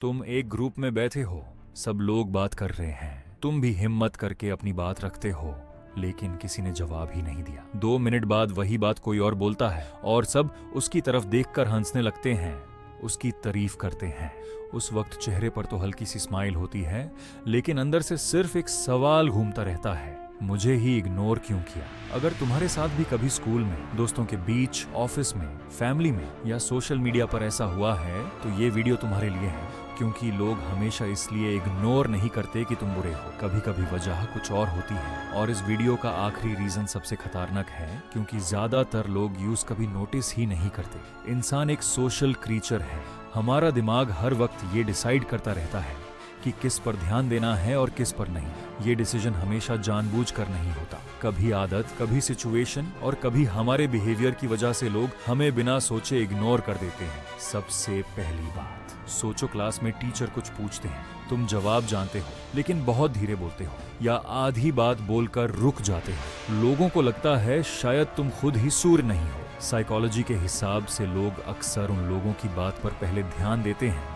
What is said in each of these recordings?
तुम एक ग्रुप में बैठे हो, सब लोग बात कर रहे हैं, तुम भी हिम्मत करके अपनी बात रखते हो, लेकिन किसी ने जवाब ही नहीं दिया। 2 मिनट बाद वही बात कोई और बोलता है और सब उसकी तरफ देखकर हंसने लगते हैं, उसकी तारीफ करते हैं। उस वक्त चेहरे पर तो हल्की सी स्माइल होती है, लेकिन अंदर से सिर्फ एक सवाल घूमता रहता है, मुझे ही इग्नोर क्यों किया। अगर तुम्हारे साथ भी कभी स्कूल में, दोस्तों के बीच, ऑफिस में, फैमिली में या सोशल मीडिया पर ऐसा हुआ है तो ये वीडियो तुम्हारे लिए है, क्योंकि लोग हमेशा इसलिए इग्नोर नहीं करते कि तुम बुरे हो, कभी कभी वजह कुछ और होती है। और इस वीडियो का आखिरी रीजन सबसे खतरनाक है, क्योंकि ज्यादातर लोग यूज कभी नोटिस ही नहीं करते। इंसान एक सोशल क्रीचर है। हमारा दिमाग हर वक्त ये डिसाइड करता रहता है कि किस पर ध्यान देना है और किस पर नहीं। ये डिसीजन हमेशा जानबूझकर नहीं होता। कभी आदत, कभी सिचुएशन और कभी हमारे बिहेवियर की वजह से लोग हमें बिना सोचे इग्नोर कर देते हैं। सबसे पहली बात, सोचो क्लास में टीचर कुछ पूछते हैं, तुम जवाब जानते हो लेकिन बहुत धीरे बोलते हो या आधी बात बोलकर रुक जाते हो। लोगों को लगता है शायद तुम खुद ही सूर्य नहीं हो। साइकोलॉजी के हिसाब से लोग अक्सर उन लोगों की बात पर पहले ध्यान देते हैं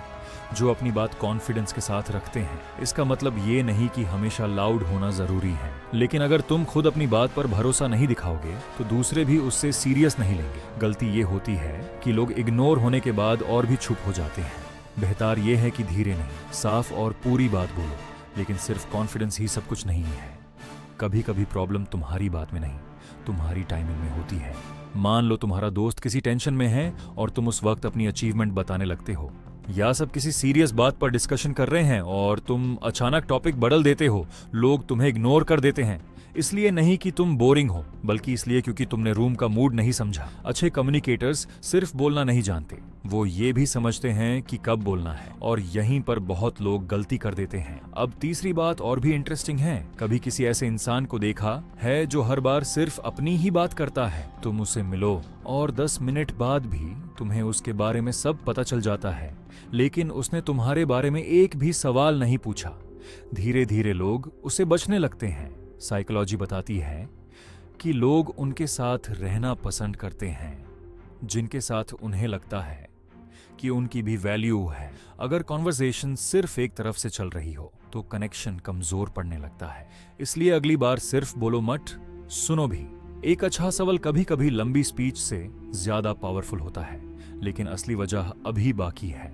जो अपनी बात कॉन्फिडेंस के साथ रखते हैं। इसका मतलब ये नहीं कि हमेशा लाउड होना जरूरी है, लेकिन अगर तुम खुद अपनी बात पर भरोसा नहीं दिखाओगे तो दूसरे भी उससे सीरियस नहीं लेंगे। गलती ये होती है कि लोग इग्नोर होने के बाद और भी चुप हो जाते हैं। बेहतर ये है कि धीरे नहीं, साफ और पूरी बात बोलो, लेकिन सिर्फ कॉन्फिडेंस ही सब कुछ नहीं है। कभी कभी प्रॉब्लम तुम्हारी बात में नहीं, तुम्हारी टाइमिंग में होती है। मान लो तुम्हारा दोस्त किसी टेंशन में है और तुम उस वक्त अपनी अचीवमेंट बताने लगते हो, या सब किसी सीरियस बात पर डिस्कशन कर रहे हैं और तुम अचानक टॉपिक बदल देते हो। लोग तुम्हें इग्नोर कर देते हैं, इसलिए नहीं कि तुम बोरिंग हो, बल्कि इसलिए क्योंकि तुमने रूम का मूड नहीं समझा। अच्छे कम्युनिकेटर्स सिर्फ बोलना नहीं जानते, वो ये भी समझते हैं कि कब बोलना है, और यहीं पर बहुत लोग गलती कर देते हैं। अब तीसरी बात और भी इंटरेस्टिंग है। कभी किसी ऐसे इंसान को देखा है जो हर बार सिर्फ अपनी ही बात करता है। तुम उसे मिलो और 10 मिनट बाद भी तुम्हें उसके बारे में सब पता चल जाता है, लेकिन उसने तुम्हारे बारे में एक भी सवाल नहीं पूछा। धीरे धीरे लोग उसे बचने लगते हैं। साइकोलॉजी बताती है कि लोग उनके साथ रहना पसंद करते हैं जिनके साथ उन्हें लगता है कि उनकी भी वैल्यू है। अगर कॉन्वर्सेशन सिर्फ एक तरफ से चल रही हो तो कनेक्शन कमजोर पड़ने लगता है। इसलिए अगली बार सिर्फ बोलो मत, सुनो भी। एक अच्छा सवाल कभी कभी लंबी स्पीच से ज्यादा पावरफुल होता है, लेकिन असली वजह अभी बाकी है।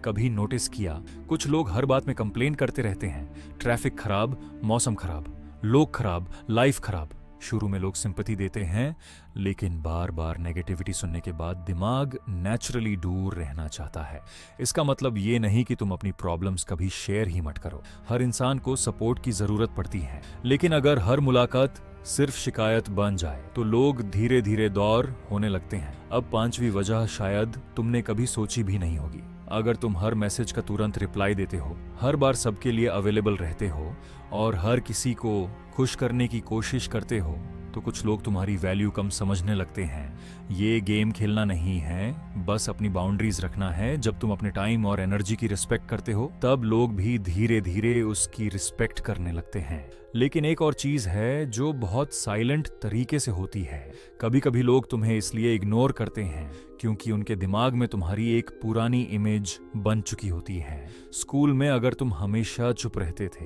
कभी नोटिस किया, कुछ लोग हर बात में कंप्लेन करते रहते हैं, ट्रैफिक खराब, मौसम खराब, लोग खराब, लाइफ खराब। शुरू में लोग सिंपैथी देते हैं, लेकिन बार बार नेगेटिविटी सुनने के बाद दिमाग नेचुरली दूर रहना चाहता है। इसका मतलब ये नहीं कि तुम अपनी प्रॉब्लम्स कभी शेयर ही मत करो। हर इंसान को सपोर्ट की जरूरत पड़ती है, लेकिन अगर हर मुलाकात सिर्फ शिकायत बन जाए तो लोग धीरे धीरे दूर होने लगते हैं। अब पांचवी वजह शायद तुमने कभी सोची भी नहीं होगी। अगर तुम हर मैसेज का तुरंत रिप्लाई देते हो, हर बार सबके लिए अवेलेबल रहते हो और हर किसी को खुश करने की कोशिश करते हो, तो कुछ लोग तुम्हारी वैल्यू कम समझने लगते हैं। ये गेम खेलना नहीं है, बस अपनी बाउंड्रीज रखना है। जब तुम अपने टाइम और एनर्जी की रिस्पेक्ट करते हो, तब लोग भी धीरे धीरे उसकी रिस्पेक्ट करने लगते हैं। लेकिन एक और चीज है जो बहुत साइलेंट तरीके से होती है। कभी कभी लोग तुम्हें इसलिए इग्नोर करते हैं क्योंकि उनके दिमाग में तुम्हारी एक पुरानी इमेज बन चुकी होती है। स्कूल में अगर तुम हमेशा चुप रहते थे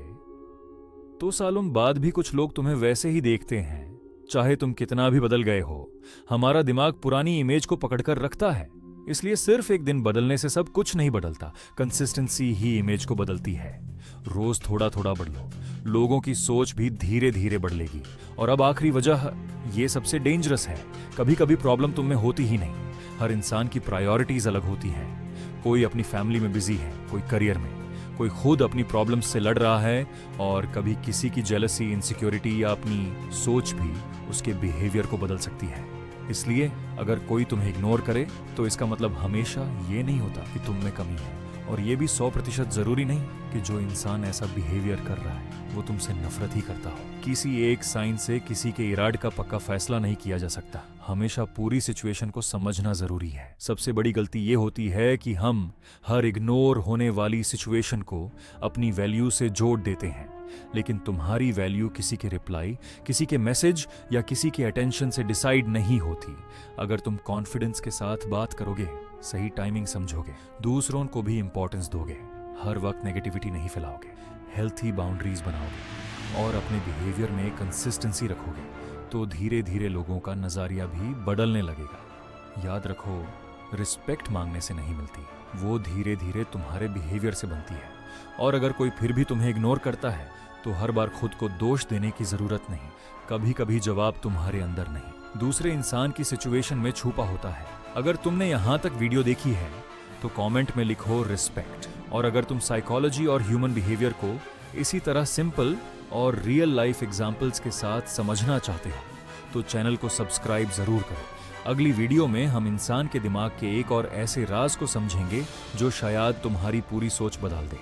तो सालों बाद भी कुछ लोग तुम्हें वैसे ही देखते हैं, चाहे तुम कितना भी बदल गए हो। हमारा दिमाग पुरानी इमेज को पकड़कर रखता है, इसलिए सिर्फ एक दिन बदलने से सब कुछ नहीं बदलता। कंसिस्टेंसी ही इमेज को बदलती है। रोज थोड़ा थोड़ा बदलो, लोगों की सोच भी धीरे धीरे बदलेगी। और अब आखिरी वजह, ये सबसे डेंजरस है। कभी कभी प्रॉब्लम तुम में होती ही नहीं। हर इंसान की प्रायोरिटीज अलग होती हैं। कोई अपनी फैमिली में बिजी है, कोई करियर में, कोई खुद अपनी प्रॉब्लम्स से लड़ रहा है, और कभी किसी की जेलसी, इनसिक्योरिटी या अपनी सोच भी उसके बिहेवियर को बदल सकती है। इसलिए अगर कोई तुम्हें इग्नोर करे तो इसका मतलब हमेशा ये नहीं होता कि तुम में कमी है, और ये भी 100% जरूरी नहीं कि जो इंसान ऐसा बिहेवियर कर रहा है वो तुमसे नफरत ही करता हो। किसी एक साइन से किसी के इरादे का पक्का फैसला नहीं किया जा सकता। हमेशा पूरी सिचुएशन को समझना जरूरी है। सबसे बड़ी गलती ये होती है कि हम हर इग्नोर होने वाली सिचुएशन को अपनी वैल्यू से जोड़ देते हैं, लेकिन तुम्हारी वैल्यू किसी के रिप्लाई, किसी के मैसेज या किसी के अटेंशन से डिसाइड नहीं होती। अगर तुम कॉन्फिडेंस के साथ बात करोगे, सही टाइमिंग समझोगे, दूसरों को भी इंपॉर्टेंस दोगे, हर वक्त नेगेटिविटी नहीं फैलाओगे, हेल्थी बाउंड्रीज बनाओगे और अपने बिहेवियर में कंसिस्टेंसी रखोगे, तो धीरे धीरे लोगों का नज़रिया भी बदलने लगेगा। याद रखो, रिस्पेक्ट मांगने से नहीं मिलती, वो धीरे धीरे तुम्हारे बिहेवियर से बनती है। और अगर कोई फिर भी तुम्हें इग्नोर करता है तो हर बार खुद को दोष देने की जरूरत नहीं। कभी कभी जवाब तुम्हारे अंदर नहीं, दूसरे इंसान की सिचुएशन में छुपा होता है। अगर तुमने यहाँ तक वीडियो देखी है तो कमेंट में लिखो रिस्पेक्ट। और अगर तुम साइकोलॉजी और ह्यूमन बिहेवियर को इसी तरह सिंपल और रियल लाइफ एग्जाम्पल्स के साथ समझना चाहते हो तो चैनल को सब्सक्राइब जरूर करो। अगली वीडियो में हम इंसान के दिमाग के एक और ऐसे राज को समझेंगे जो शायद तुम्हारी पूरी सोच बदल दे।